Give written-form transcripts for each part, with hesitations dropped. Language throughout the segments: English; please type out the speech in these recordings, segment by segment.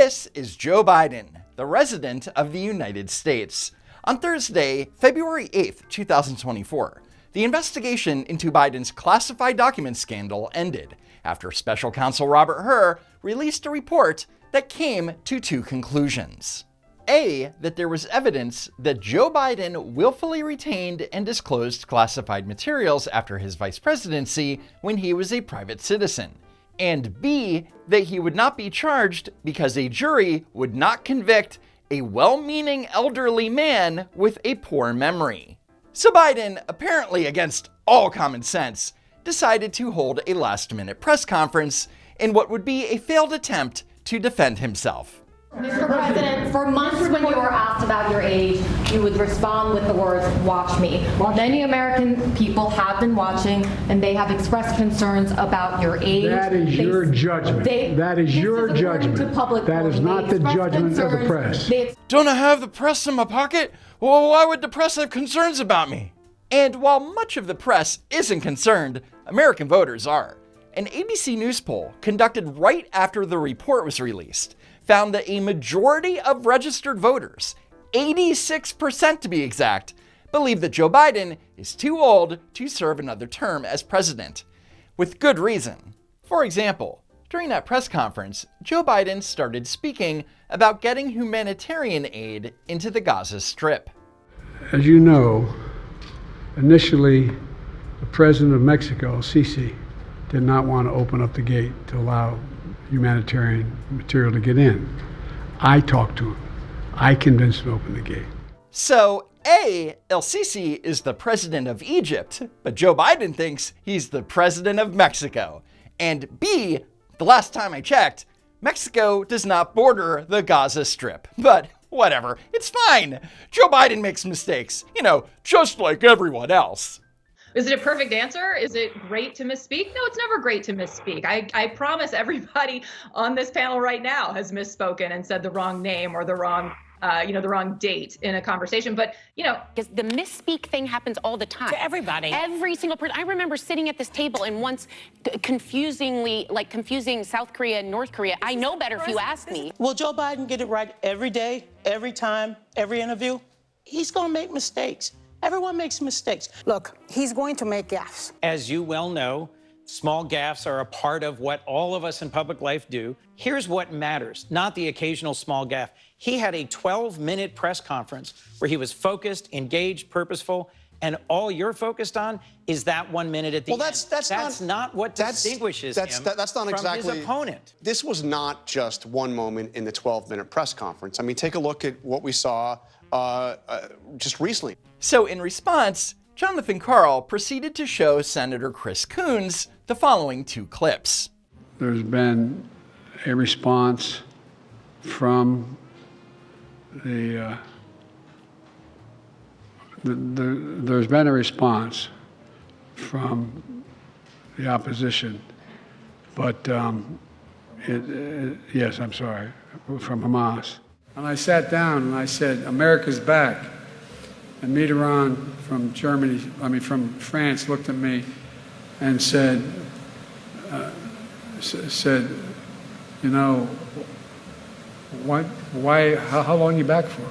This is Joe Biden, the resident of the United States. On Thursday, February 8th, 2024, the investigation into Biden's classified documents scandal ended after special counsel Robert Hur released a report that came to two conclusions. A, that there was evidence that Joe Biden willfully retained and disclosed classified materials after his vice presidency when he was a private citizen. And B, that he would not be charged because a jury would not convict a well-meaning elderly man with a poor memory. So Biden, apparently against all common sense, decided to hold a last-minute press conference in what would be a failed attempt to defend himself. Mr. President, for months when you were asked about your age, you would respond with the words, "Watch me." Many American people have been watching, and they have expressed concerns about your age. That is your judgment. That is your judgment. That is not the judgment of the press. Don't I have the press in my pocket? Well, why would the press have concerns about me? And while much of the press isn't concerned, American voters are. An ABC News poll conducted right after the report was released found that a majority of registered voters, 86% to be exact, believe that Joe Biden is too old to serve another term as president, with good reason. For example, during that press conference, Joe Biden started speaking about getting humanitarian aid into the Gaza Strip. As you know, initially, the president of Mexico, Sisi, did not want to open up the gate to allow humanitarian material to get in. I talked to him. I convinced him to open the gate. So, A, El Sisi is the president of Egypt, but Joe Biden thinks he's the president of Mexico. And B, the last time I checked, Mexico does not border the Gaza Strip. But whatever, it's fine. Joe Biden makes mistakes, just like everyone else. Is it a perfect answer? Is it great to misspeak? No, it's never great to misspeak. I promise everybody on this panel right now has misspoken and said the wrong name or the wrong date in a conversation. But, because the misspeak thing happens all the time. To everybody. Every single person. I remember sitting at this table and once confusing South Korea and North Korea. I know better if you ask me. Will Joe Biden get it right every day, every time, every interview? He's going to make mistakes. Everyone makes mistakes. Look, he's going to make gaffes. As you well know, small gaffes are a part of what all of us in public life do. Here's what matters, not the occasional small gaffe. He had a 12-minute press conference where he was focused, engaged, purposeful, and all you're focused on is that 1 minute at the end. That's not what distinguishes him from his opponent. This was not just one moment in the 12-minute press conference. I mean, take a look at what we saw just recently. So in response, Jonathan Karl proceeded to show Senator Chris Coons the following two clips. There's been a response from there's been a response from the opposition, but yes, I'm sorry, from Hamas. And I sat down and I said, America's back. And Mitterrand from France looked at me and said, how long are you back for?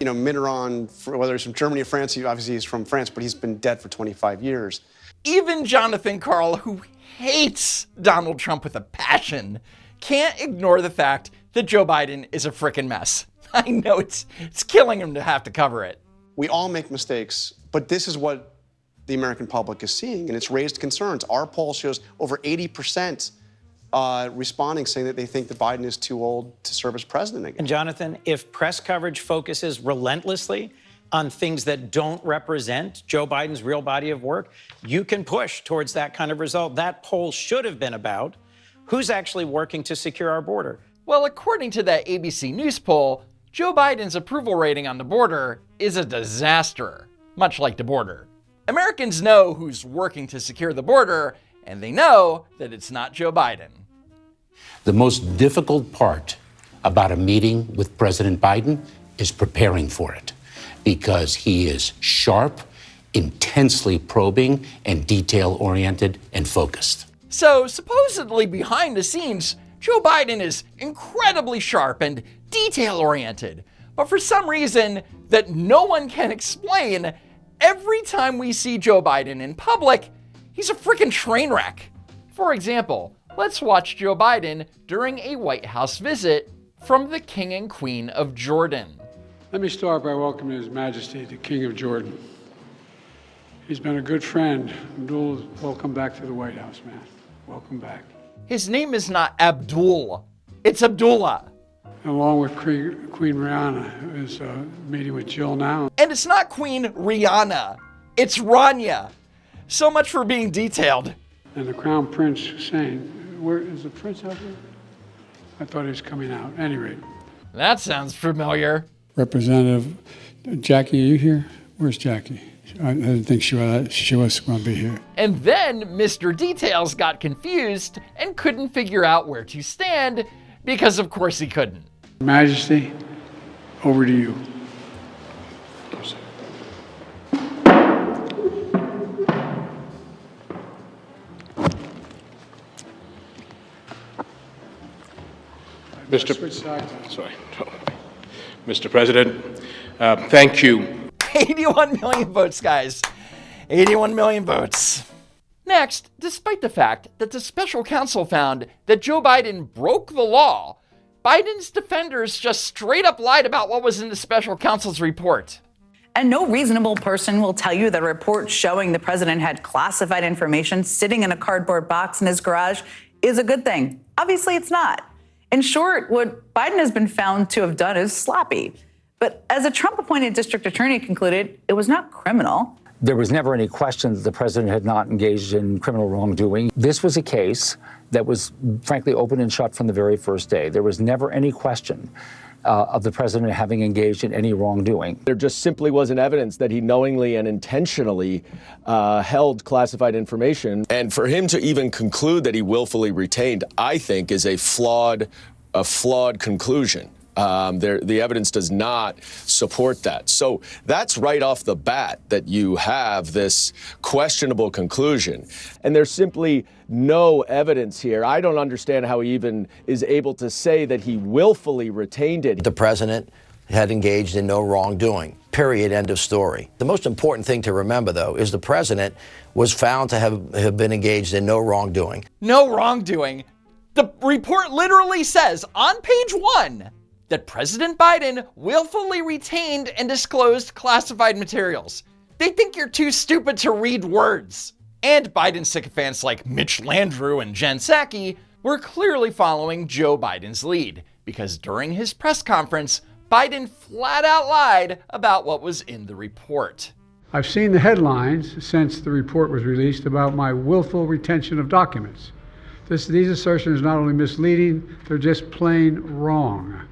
Mitterrand, whether he's from Germany or France, obviously he's from France, but he's been dead for 25 years. Even Jonathan Karl, who hates Donald Trump with a passion, can't ignore the fact that Joe Biden is a frickin' mess. I know it's killing him to have to cover it. We all make mistakes, but this is what the American public is seeing, and it's raised concerns. Our poll shows over 80% responding, saying that they think that Biden is too old to serve as president again. And Jonathan, if press coverage focuses relentlessly on things that don't represent Joe Biden's real body of work, you can push towards that kind of result. That poll should have been about who's actually working to secure our border. Well, according to that ABC News poll, Joe Biden's approval rating on the border is a disaster, much like the border. Americans know who's working to secure the border, and they know that it's not Joe Biden. The most difficult part about a meeting with President Biden is preparing for it, because he is sharp, intensely probing, and detail-oriented and focused. So supposedly behind the scenes, Joe Biden is incredibly sharp and detail-oriented, but for some reason that no one can explain, every time we see Joe Biden in public, he's a freaking train wreck. For example, let's watch Joe Biden during a White House visit from the King and Queen of Jordan. Let me start by welcoming His Majesty, the King of Jordan. He's been a good friend. Abdul, welcome back to the White House, man. Welcome back. His name is not Abdul, it's Abdullah. Along with Queen Rihanna, who is meeting with Jill now. And it's not Queen Rihanna, it's Rania. So much for being detailed. And the Crown Prince Hussein. Where is the prince out there? I thought he was coming out. At any rate. That sounds familiar. Representative Jackie, are you here? Where's Jackie? I didn't think she was going to be here. And then Mr. Details got confused and couldn't figure out where to stand because of course he couldn't. Majesty, over to you. Mr. President, thank you. 81 million votes, guys. 81 million votes. Next, despite the fact that the special counsel found that Joe Biden broke the law, Biden's defenders just straight up lied about what was in the special counsel's report. And no reasonable person will tell you that a report showing the president had classified information sitting in a cardboard box in his garage is a good thing. Obviously, it's not. In short, what Biden has been found to have done is sloppy. But as a Trump-appointed district attorney concluded, it was not criminal. There was never any question that the president had not engaged in criminal wrongdoing. This was a case that was, frankly, open and shut from the very first day. There was never any question of the president having engaged in any wrongdoing. There just simply wasn't evidence that he knowingly and intentionally held classified information. And for him to even conclude that he willfully retained, I think, is a flawed conclusion. The evidence does not support that. So that's right off the bat that you have this questionable conclusion. And there's simply no evidence here. I don't understand how he even is able to say that he willfully retained it. The president had engaged in no wrongdoing. Period. End of story. The most important thing to remember, though, is the president was found to have been engaged in no wrongdoing. No wrongdoing. The report literally says on page 1 that President Biden willfully retained and disclosed classified materials. They think you're too stupid to read words. And Biden sycophants like Mitch Landrieu and Jen Psaki were clearly following Joe Biden's lead, because during his press conference, Biden flat out lied about what was in the report. I've seen the headlines since the report was released about my willful retention of documents. These assertions are not only misleading, they're just plain wrong.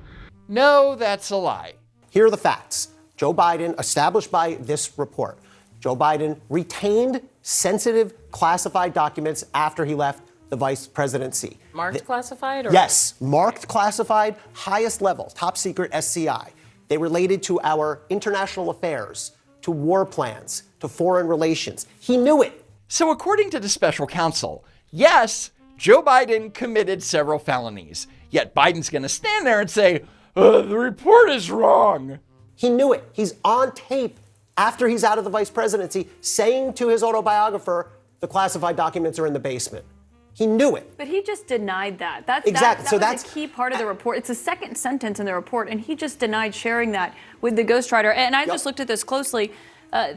No, that's a lie. Here are the facts. Joe Biden, established by this report, Joe Biden retained sensitive classified documents after he left the vice presidency. Marked classified? Or? Yes, marked classified, highest level, top secret SCI. They related to our international affairs, to war plans, to foreign relations. He knew it. So according to the special counsel, yes, Joe Biden committed several felonies. Yet Biden's going to stand there and say, the report is wrong. He knew it. He's on tape after he's out of the vice presidency saying to his autobiographer, the classified documents are in the basement. He knew it. But he just denied that. Exactly. That was a key part of the report. It's the second sentence in the report, and he just denied sharing that with the ghostwriter. And I just looked at this closely.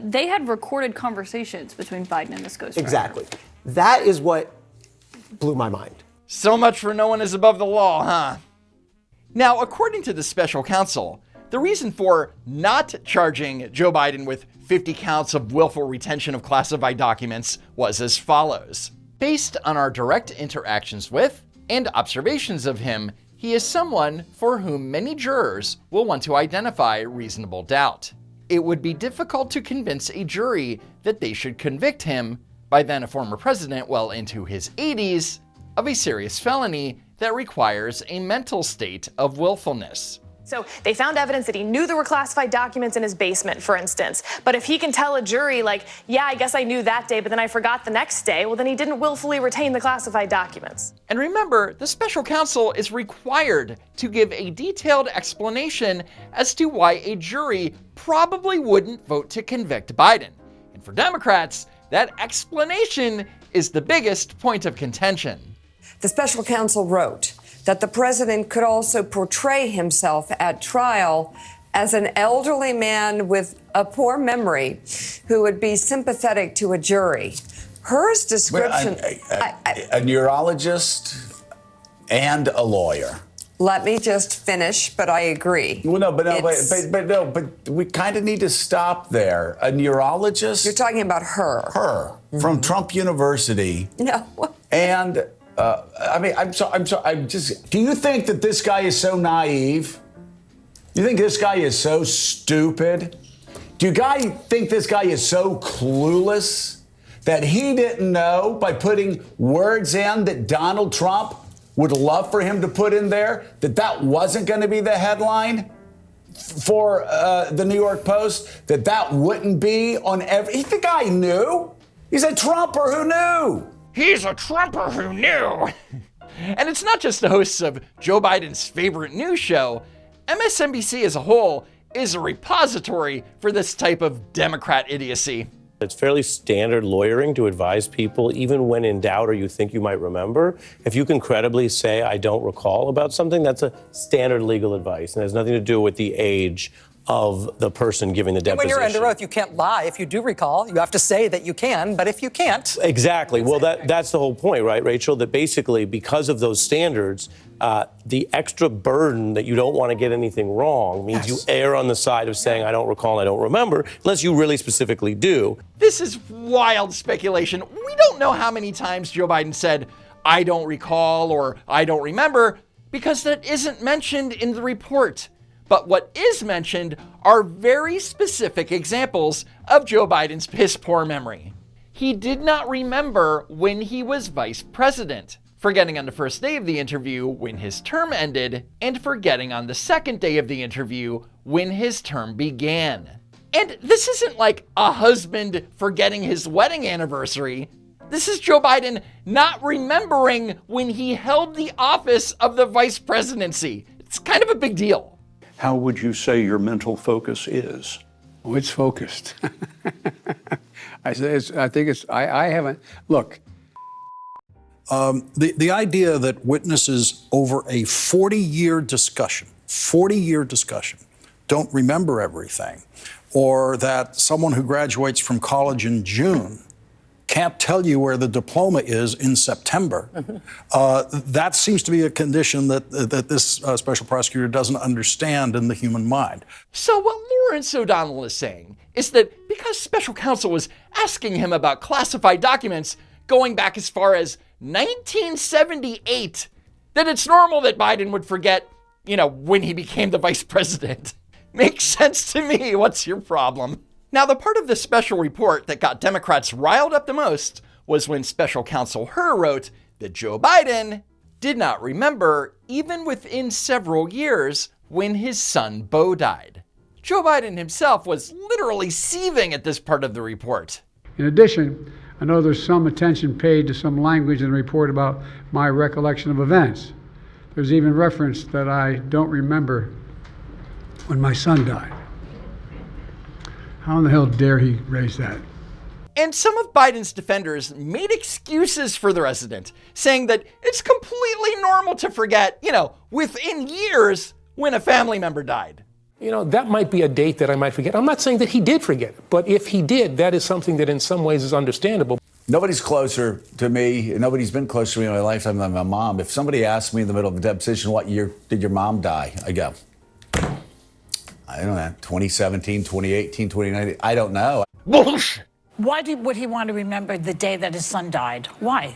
They had recorded conversations between Biden and this ghostwriter. Exactly. That is what blew my mind. So much for no one is above the law, huh? Now, according to the special counsel, the reason for not charging Joe Biden with 50 counts of willful retention of classified documents was as follows. Based on our direct interactions with and observations of him, he is someone for whom many jurors will want to identify reasonable doubt. It would be difficult to convince a jury that they should convict him, by then a former president well into his 80s, of a serious felony that requires a mental state of willfulness. So they found evidence that he knew there were classified documents in his basement, for instance. But if he can tell a jury, like, yeah, I guess I knew that day, but then I forgot the next day, well, then he didn't willfully retain the classified documents. And remember, the special counsel is required to give a detailed explanation as to why a jury probably wouldn't vote to convict Biden. And for Democrats, that explanation is the biggest point of contention. The special counsel wrote that the president could also portray himself at trial as an elderly man with a poor memory who would be sympathetic to a jury. Hers description... A neurologist and a lawyer. Let me just finish, but I agree. Well, no, but we kind of need to stop there. A neurologist. You're talking about her. Her from Trump University. No. And I'm just. Do you think that this guy is so naive? You think this guy is so stupid? Do you guys think this guy is so clueless that he didn't know by putting words in that Donald Trump would love for him to put in there, that wasn't going to be the headline for the New York Post, that wouldn't be on every... The guy knew. He's a Trumper who knew. He's a Trumper who knew. And it's not just the hosts of Joe Biden's favorite news show. MSNBC as a whole is a repository for this type of Democrat idiocy. It's fairly standard lawyering to advise people, even when in doubt or you think you might remember. If you can credibly say, I don't recall about something, that's a standard legal advice. And it has nothing to do with the age of the person giving the deposition. When you're under oath, you can't lie. If you do recall, you have to say that you can. But if you can't... Exactly. Well, that's the whole point, right, Rachel? That basically, because of those standards, the extra burden that you don't want to get anything wrong means you err on the side of saying, I don't recall, I don't remember, unless you really specifically do. This is wild speculation. We don't know how many times Joe Biden said, I don't recall or I don't remember, because that isn't mentioned in the report. But what is mentioned are very specific examples of Joe Biden's piss-poor memory. He did not remember when he was vice president, forgetting on the first day of the interview when his term ended, and forgetting on the second day of the interview when his term began. And this isn't like a husband forgetting his wedding anniversary. This is Joe Biden not remembering when he held the office of the vice presidency. It's kind of a big deal. How would you say your mental focus is? Oh, it's focused. I haven't, look. The idea that witnesses over a 40-year discussion, don't remember everything, or that someone who graduates from college in June can't tell you where the diploma is in September. That seems to be a condition that this special prosecutor doesn't understand in the human mind. So what Lawrence O'Donnell is saying is that because special counsel was asking him about classified documents going back as far as 1978, that it's normal that Biden would forget, when he became the vice president. Makes sense to me. What's your problem? Now, the part of the special report that got Democrats riled up the most was when special counsel Hur wrote that Joe Biden did not remember, even within several years, when his son Beau died. Joe Biden himself was literally seething at this part of the report. In addition, I know there's some attention paid to some language in the report about my recollection of events. There's even reference that I don't remember when my son died. How in the hell dare he raise that? And some of Biden's defenders made excuses for the resident, saying that it's completely normal to forget, within years when a family member died. That might be a date that I might forget. I'm not saying that he did forget, but if he did, that is something that in some ways is understandable. Nobody's closer to me. Nobody's been closer to me in my lifetime than my mom. If somebody asked me in the middle of a deposition, what year did your mom die? I go, I don't know, 2017, 2018, 2019. I don't know. Bullshit. Why would he want to remember the day that his son died? Why?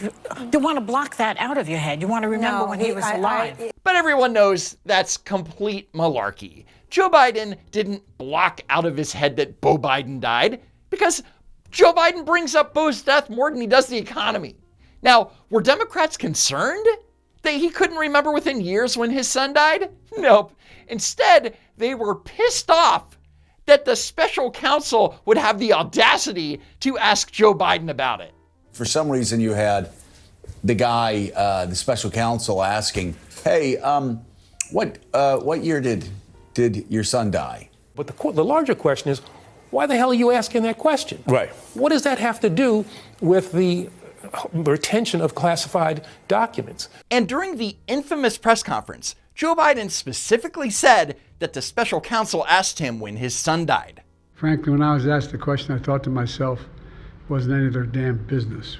You want to block that out of your head. You want to remember when he was alive. But everyone knows that's complete malarkey. Joe Biden didn't block out of his head that Beau Biden died because Joe Biden brings up Beau's death more than he does the economy. Now, were Democrats concerned? That he couldn't remember within years when his son died? Nope. Instead, they were pissed off that the special counsel would have the audacity to ask Joe Biden about it. For some reason, you had the guy, the special counsel, asking, "Hey, what year did your son die?" But the larger question is, why the hell are you asking that question? Right. What does that have to do with the retention of classified documents? And during the infamous press conference, Joe Biden specifically said that the special counsel asked him when his son died. Frankly, when I was asked the question, I thought to myself, it wasn't any of their damn business.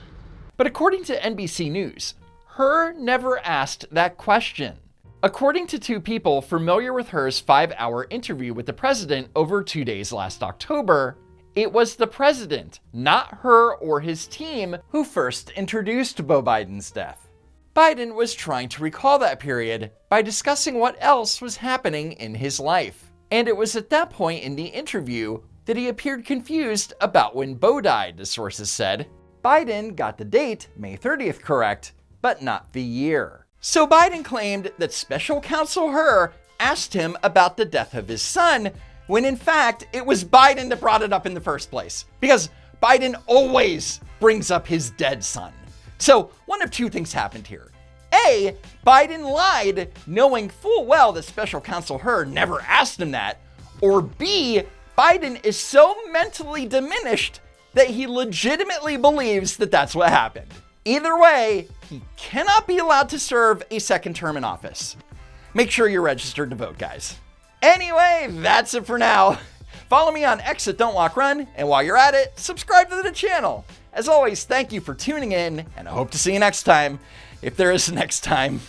But according to NBC News, Hur never asked that question. According to two people familiar with Hur's 5-hour interview with the president over 2 days last October, it was the president, not Hur or his team, who first introduced Beau Biden's death. Biden was trying to recall that period by discussing what else was happening in his life. And it was at that point in the interview that he appeared confused about when Beau died, the sources said. Biden got the date, May 30th, correct, but not the year. So Biden claimed that special counsel Hur asked him about the death of his son, when in fact it was Biden that brought it up in the first place. Because Biden always brings up his dead son. So one of two things happened here. A, Biden lied, knowing full well that special counsel Hur never asked him that. Or B, Biden is so mentally diminished that he legitimately believes that that's what happened. Either way, he cannot be allowed to serve a second term in office. Make sure you're registered to vote, guys. Anyway, that's it for now. Follow me on X at Don't Walk Run, and while you're at it, subscribe to the channel. As always, thank you for tuning in, and I hope to see you next time, if there is a next time.